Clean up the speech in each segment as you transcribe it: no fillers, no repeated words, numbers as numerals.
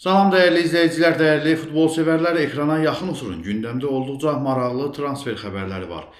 Salam dəyərli izləyicilər, dəyərli futbol sevərlər, ekrana yaxın oturun. Gündəmdə olduqca maraqlı transfer xəbərləri var.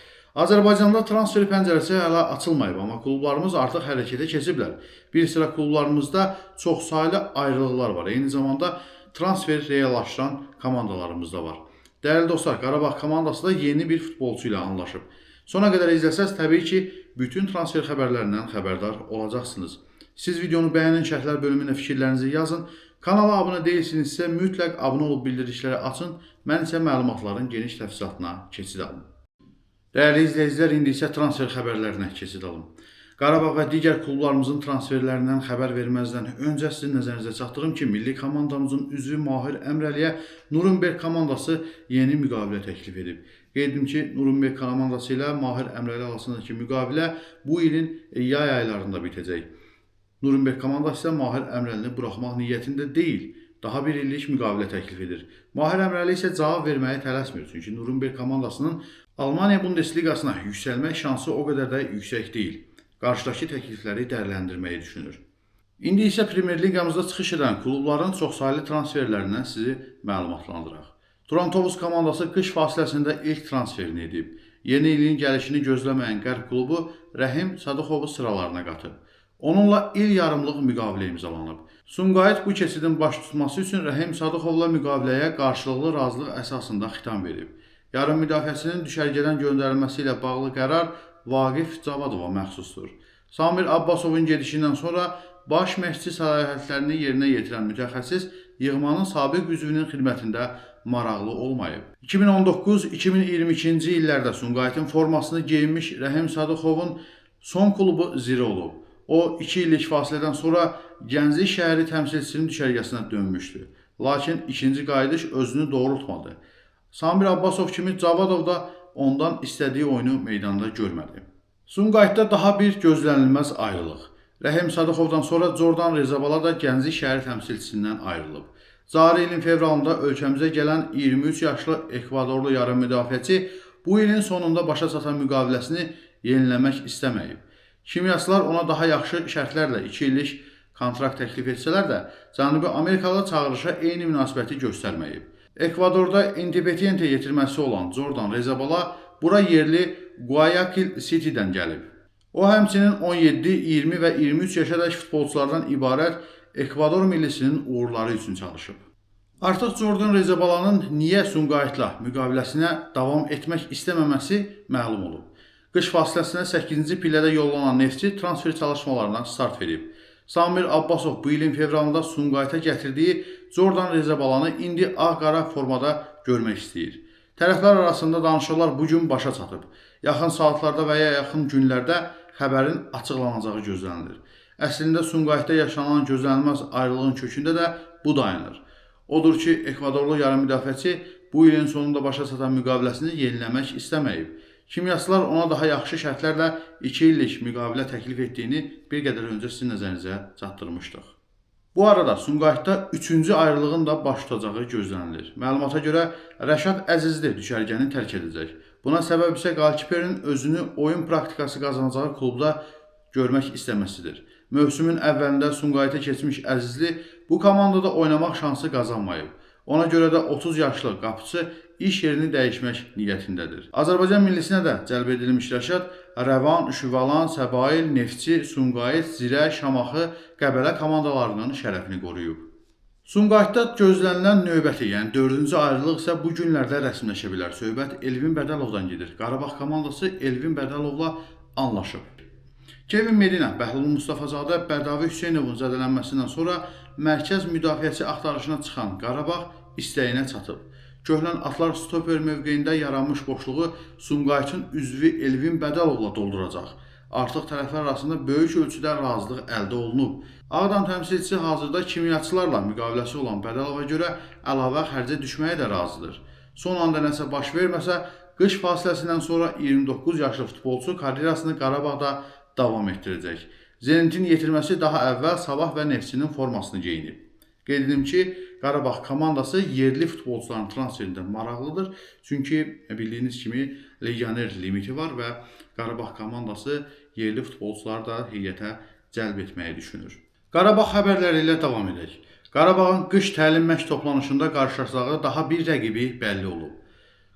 Azərbaycanda transfer pəncərəsi hələ açılmayıb, amma klublarımız artıq hərəkətə keçiblər. Bir sıra klublarımızda çoxsaylı ayrılıqlar var. Eyni zamanda transfer reallaşdıran komandalarımız da var. Dəyərli dostlar, Qarabağ komandası da yeni bir futbolçu ilə anlaşıb. Sona qədər izləsəz, təbii ki, bütün transfer xəbərlərindən xəbərdar olacaqsınız. Siz videonu bəyənin, şərhlər bölümünə fikirlərinizi yazın. Kanala abunə deyilsinizsə mütləq abunə olub bildirişləri açın. Mən isə məlumatların geniş təfsilatına keçid alım. Dəyərli izləyicilər, indi isə transfer xəbərlərinə keçid alım. Qarabağ və digər klublarımızın transferlərindən xəbər verməzdən öncə sizin nəzərinizə çatdırım ki, milli komandamızın üzvü Mahir Əmrəliyə Nuremberg komandası yeni müqavilə təklif edib. Qeyd edim ki, Nuremberg komandası ilə Mahir Əmrəli arasındakı müqavilə bu ilin yay aylarında bitəcək. Nuremberg komandası isə Mahir Əmrəlini buraxmaq niyyətində deyil, daha bir illik müqavilə təklif edir. Mahir Əmrəli isə cavab verməyə tələsmir, çünki Nuremberg komandasının Almaniya Bundesliqasına yüksəlmək şansı o qədər də yüksək deyil. Qarşıdakı təklifləri dəyərləndirməyi düşünür. İndi isə Premyer Liqamızda çıxış edən klubların çoxsaylı transferlərindən sizi məlumatlandıraq. Turantovuz komandası qış fasiləsində ilk transferini edib. Yeni ilin gəlişini gözləməyən Qərb klubu Rəhim Sadıxovu sıralarına qatıb. Onunla il yarımlıq müqavilə imzalanıb. Sumqayıt bu keçidin baş tutması üçün Rəhim Sadıxovla müqaviləyə qarşılıqlı razılıq əsasında xitam verib. Yarım müdafiəsinin düşərgədən göndərilməsi ilə bağlı qərar Vaqif Cavadova məxsusdur. Samir Abbasovun gedişindən sonra baş məşqçi səlahiyyətlərini yerinə yetirən mütəxəssis yığmanın sabiq üzvünün xidmətində maraqlı olmayıb. 2019-2022-ci illərdə Sumqayıtın formasını geyinmiş Rəhim Sadıxovun son klubu Zirə olub. O, 2 illik fasilədən sonra Gənclik şəhəri təmsilçisinin düşərgəsinə dönmüşdü. Lakin ikinci qayıdış özünü doğrultmadı. Samir Abbasov kimi Cavadov da ondan istədiyi oyunu meydanda görmədi. Sumqayıtda daha bir gözlənilməz ayrılıq. Rəhim Sadıxovdan sonra Jordan Rezabala da Gənclik şəhəri təmsilçisindən ayrılıb. Cari ilin fevralında ölkəmizə gələn 23 yaşlı Ekvadorlu yarım müdafiəçi bu ilin sonunda başa çatan müqaviləsini yeniləmək istəməyib. Kimyaçılar ona daha yaxşı şərtlərlə 2 illik kontrakt təklif etsələr də, Cənubi Amerikalı çağırışa eyni münasibəti göstərməyib. Ekvadorda Independiente yetirməsi olan Jordan Rezabala bura yerli Guayaquil City'dən gəlib. O, həmçinin 17, 20 və 23 yaşadakı futbolçulardan ibarət Ekvador millisinin uğurları üçün çalışıb. Artıq Jordan Rezabalanın niyə Sumqayıtla müqaviləsinə davam etmək istəməməsi məlum olub. Qış fasiləsinə 8-ci pillədə yollanan Neftçi transfer çalışmalarına start verib. Samir Abbasov bu ilin fevralında Sumqayıta gətirdiyi Jordan Rezabalanı indi ağ-qara formada görmək istəyir. Tərəflər arasında danışıqlar bu gün başa çatıb. Yaxın saatlarda və ya yaxın günlərdə xəbərin açıqlanacağı gözlənilir. Əslində Sumqayıtda yaşanan gözlənilməz ayrılığın kökündə də bu dayanır. Odur ki, Ekvadorlu yarım müdafiəçi bu ilin sonunda başa çatan müqaviləsini yeniləmək istəməyib. Kimyaçılar ona daha yaxşı şərtlərlə 2 illik müqavilə təklif etdiyini bir qədər öncə sizin nəzərinizə çatdırmışdıq. Bu arada Sumqayıtda 3-cü ayrılığın da baş tutacağı gözlənilir. Məlumata görə Rəşad Əzizli düşərgəni tərk edəcək. Buna səbəb isə qalkiperin özünü oyun praktikası qazanacağı klubda görmək istəməsidir. Mövsümün əvvəlində Sumqayıta keçmiş Əzizli bu komandada oynamaq şansı qazanmayıb. Ona görə də 30 yaşlı qapıçı iş yerini dəyişmək niyyətindədir. Azərbaycan millisinə də cəlb edilmiş Rəşad Rəvan, Şüvalan, Səbail, Neftçi, Sumqayıt, Zirə, Şamaxı, Qəbələ komandalarının şərəfini qoruyub. Sumqayıtda gözlənilən növbəti, yəni 4-cü ayrılıq isə bu günlərdə rəsmiləşə bilər. Söhbət Elvin Bədəlovdan gedir. Qarabağ komandası Elvin Bədəlovla anlaşıb. Kevin Medina, Bəhlul Mustafazadə, Bədavi Hüseynovun zədələnməsindən sonra mərkəz müdafiəçi axtarışına çıxan Qarabağ istəyinə çatıb. Köhnən Atlar stoper mövqeyində yaranmış boşluğu Sumqayıtın üzvü Elvin Bədəlovla dolduracaq. Artıq tərəflər arasında böyük ölçüdə razılıq əldə olunub. Ağdam təmsilçisi hazırda kimyaçılarla müqaviləsi olan Bədəlova görə əlavə xərcə düşməyə də razıdır. Son anda nəsə baş verməsə, qış fasiləsindən sonra 29 yaşlı futbolçu karyerasını Qarabağda davam etdirəcək. Zenitin yetirməsi daha əvvəl Sabah və Neftçinin formasını geyinib. Qeyd edim ki, Qarabağ komandası yerli futbolçuların transferində maraqlıdır. Çünki bildiyiniz kimi legioner limiti var və Qarabağ komandası yerli futbolçuları da heyətə cəlb etməyi düşünür. Qarabağ xəbərləri ilə davam edək. Qarabağın qış təlim məşq toplanışında qarşılaşacağı daha bir rəqibi bəlli olub.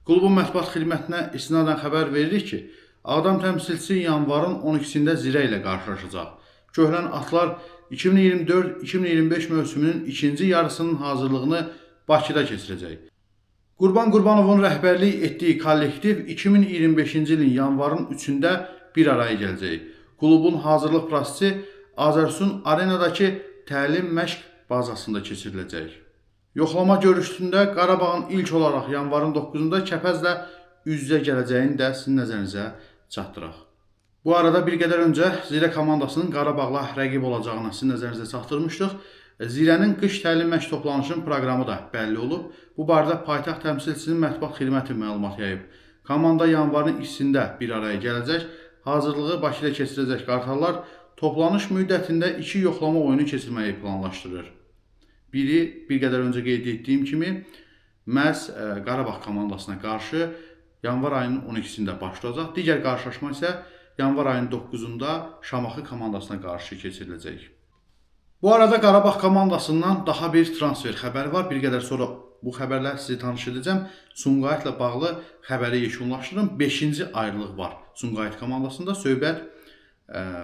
Klubun mətbuat xidmətinə istinadən xəbər veririk ki, Ağdam təmsilçisi yanvarın 12-sində Zirə ilə qarşılaşacaq. Köhlən atlar 2024-2025 mövsümünün ikinci yarısının hazırlığını Bakıda keçirəcək. Qurban Qurbanovun rəhbərlik etdiyi kollektiv 2025-ci ilin yanvarın 3-də bir araya gələcək. Klubun hazırlıq prosesi Azərsun Arenadakı təlim məşq bazasında keçiriləcək. Yoxlama görüşündə Qarabağın ilk olaraq yanvarın 9-da Kəpəzlə üz-üzə gələcəyini də sizin nəzərinizə çatdıraq. Bu arada bir qədər öncə Zirə komandasının Qarabağla rəqib olacağını sizin nəzərinizə çatdırmışdıq. Zirənin qış təlim məşq toplanışının proqramı da bəlli olub. Bu barədə paytaxt təmsilçisinin mətbuat xidməti məlumat yayıb. Komanda yanvarın 2-sində bir araya gələcək. Hazırlığı Bakıda keçirəcək qartallar toplanış müddətində 2 yoxlama oyunu keçirməyi planlaşdırır. Biri bir qədər öncə qeyd etdiyim kimi məhz Qarabağ komandasına qarşı yanvar ayının 12-sində başlayacaq. Digər qarşılaşma isə yanvar ayının 9-da Şamaxı komandasına qarşı keçiriləcək. Bu arada Qarabağ komandasından daha bir transfer xəbəri var. Bir qədər sonra bu xəbərlər sizi tanış edəcəm. Sumqayıtla bağlı xəbəri yekunlaşdırım. 5-ci ayrılıq var Sumqayıt komandasında. Söhbət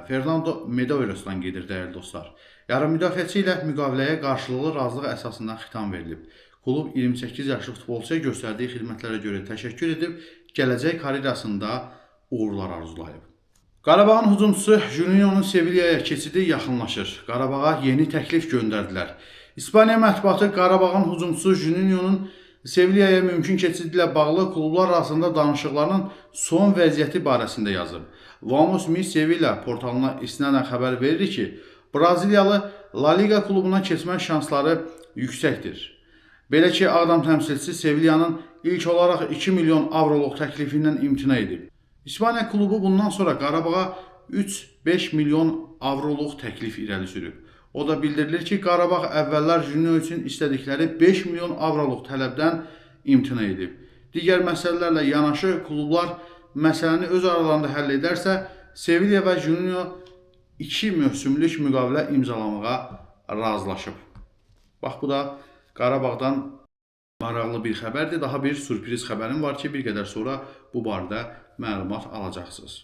Fernando Medeiros'dan gedir dəyərli dostlar. Yarım müdafiəçi ilə müqaviləyə qarşılıqlı razılıq əsasında xitam verilib. Klub 28 yaşlı futbolçuya göstərdiyi xidmətlərə görə təşəkkür edib, gələcək karyerasında uğurlar arzulayıb. Qarabağın hücumçusu Juninho'nun Sevilla'ya keçidi yaxınlaşır. Qarabağa yeni təklif göndərdilər. İspaniya mətbuatı Qarabağın hücumçusu Juninho'nun Sevilla'ya mümkün keçidi ilə bağlı klublar arasında danışıqların son vəziyyəti barəsində yazıb. Vamos Mi Sevilla portalına istinadən xəbər verir ki, Braziliyalı La Liga klubuna keçmə şansları yüksəkdir. Belə ki, Ağdam təmsilçisi Sevilla'nın ilk olaraq 2 milyon avroluq təklifindən imtina edib. İspaniya klubu bundan sonra Qarabağa 3-5 milyon avroluq təklif irəli sürüb. O da bildirilir ki, Qarabağ əvvəllər Juninho üçün istədikləri 5 milyon avroluq tələbdən imtina edib. Digər məsələlərlə yanaşı klublar məsələni öz aralarında həll edərsə, Sevilla və Juninho 2 mövsümlük müqavilə imzalamağa razılaşıb. Bax, bu da Qarabağdan maraqlı bir xəbərdir. Daha bir sürpriz xəbərim var ki, bir qədər sonra bu barədə məlumat alacaqsınız.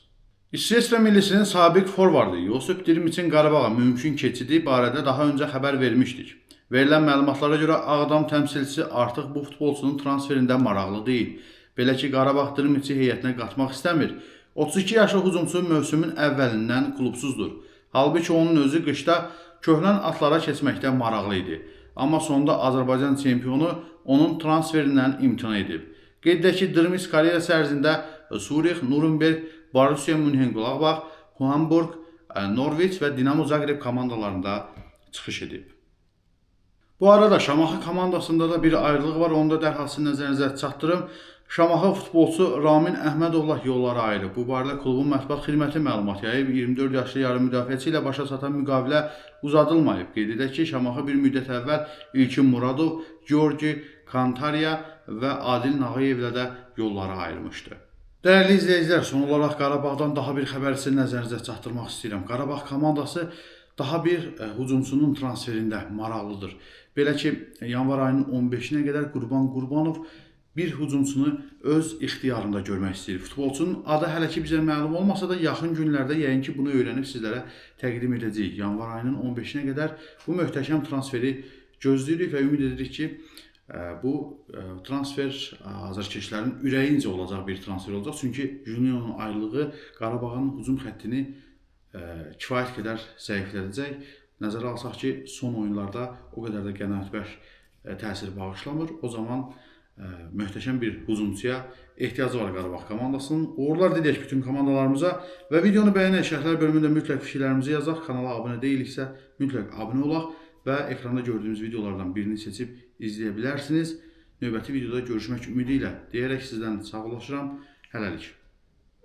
İsveçrə millisinin sabiq forvardı Yosip Dirmiçin Qarabağa mümkün keçidi barədə daha öncə xəbər vermişdik. Verilən məlumatlara görə Ağdam təmsilçisi artıq bu futbolçunun transferində maraqlı deyil. Belə ki, Qarabağ Dirmiçi heyətinə qatmaq istəmir. 32 yaşlı hücumçu mövsümün əvvəlindən klubsuzdur. Halbuki onun özü qışda köhnən atlara keçməkdə maraqlı idi. Amma sonunda Azərbaycan çempionu onun transferindən imtina edib. Qeyd edək ki, Dirmiç karyerası ərzində Zurich, Nuremberg, Borussia Mönchengladbach, Hamburg, Norwich və Dinamo Zagreb komandalarında çıxış edib. Bu arada Şamaxı komandasında da bir ayrılıq var. Onu da dərhal sizin nəzərinizə çatdırım. Şamaxı futbolçu Ramin Əhmədovla yollara ayrılıb. Bu barədə klubun mətbuat xidməti məlumat yayıb. 24 yaşlı yarım müdafiəçi ilə başa çatan müqavilə uzadılmayıb. Qeyd edək ki, Şamaxı bir müddət əvvəl İlkin Muradov, Georgi Kantarya və Adil Nağıyev ilə də yollara ayrılmışdı. Dəyərli izləyicilər, son olaraq Qarabağdan daha bir xəbər sizin nəzərinizə çatdırmaq istəyirəm. Qarabağ komandası daha bir hücumçunun transferində maraqlıdır. Belə ki, yanvar ayının 15-nə qədər Qurban Qurbanov bir hücumçunu öz ixtiyarında görmək istəyir. Futbolçunun adı hələ ki bizə məlum olmasa da yaxın günlərdə yəqin ki bunu öyrənib sizlərə təqdim edəcəyik. Yanvar ayının 15-nə qədər bu möhtəşəm transferi gözləyirik və ümid edirik ki, bu transfer azarkeşlərin ürəyincə olacaq bir transfer olacaq. Çünki Juninho'nun ayrılığı Qarabağın hücum xəttini kifayət qədər zəiflədəcək. Nəzərə alsaq ki, son oyunlarda o qədər də qənaətbəxş təsir bağışlamır. O zaman möhtəşəm bir hücumçuya ehtiyacı var Qarabağ komandasının. Uğurlar diləyək bütün komandalarımıza və videonu bəyənək, şərhlər bölümündə mütləq fikirlərimizi yazaq. Kanala abunə deyiliksə mütləq abunə olaq və ekranda gördüyünüz videolardan birini seçib izləyə bilərsiniz. Növbəti videoda görüşmək ümidi ilə deyərək sizdən sağollaşıram. Hələlik.